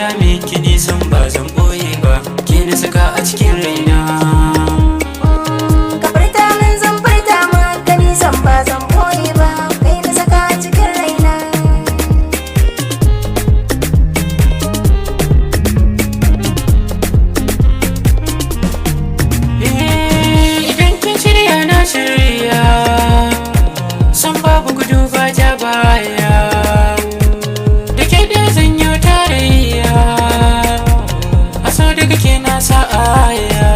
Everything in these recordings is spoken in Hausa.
furta miki nisan ba zan boye ba, ke na saka a cikin raina. Ka furta min zan furta maka nisan ba zan boye ba, kai na saka a cikin raina. Idan kin shirya na shirya, san babu gudu ba ja baya, da ke da zan yi tarayya, a so daga ke na sa'aya.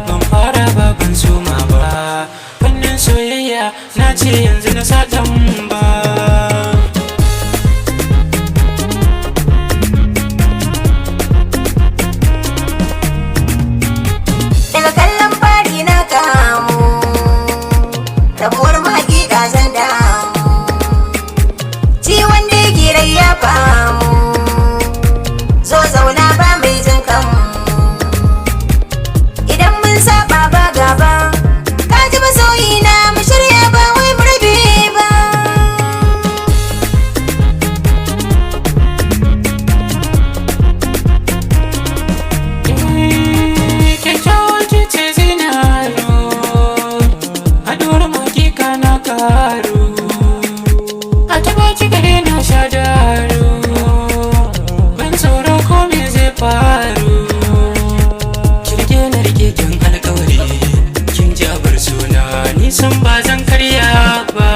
Ban fara ba ban soma ba, fannin soyayya na ce yanzu na sa ba. Daga kallon fari na kamu, rabuwar hakika zan damu, ciwon da yake rai ya famu, zo zauna ba mai jin kanmu. Idan mun saba ba gaba, ka ji masoyi na mu shirya ba wai mu rabe ba. Kyakkyawan ce zinaro, haduwar hakika na karo, a taba ki gare na sha daro, ban tsoro ko me zai faru. Kirge na rike kin alkawari, kin jabar suna nisan ba zan karya ba.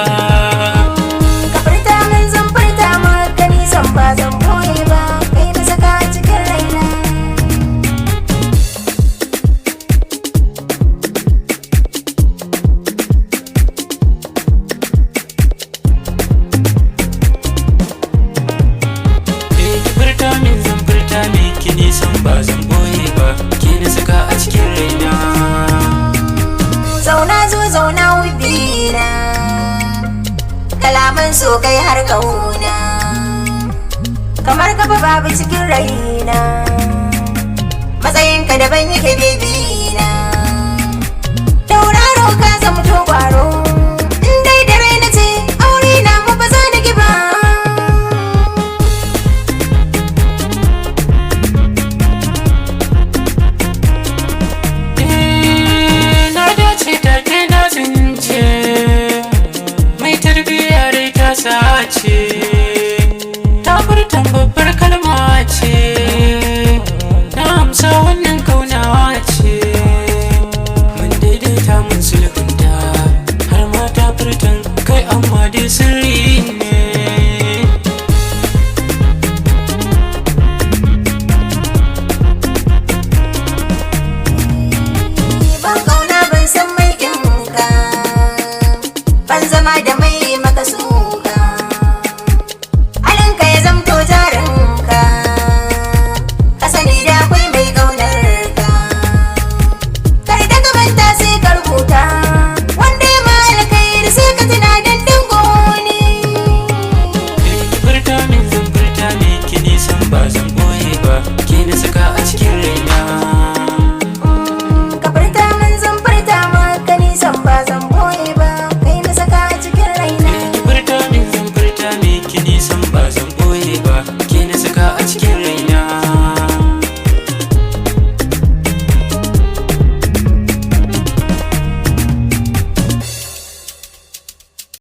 Ka furta min zan furta maka nisan ba zan boye ba, kai na saka a cikin raina. Ki furta min zan furta miki nisan ba zan boye ba, ke na saka a cikin raina. Zauna zo zauna wubina, kalaman so kai har kauna, kamar kafa babu cikin raina, matsayinka daban yake bebina, tauraro ka zamto kwaro.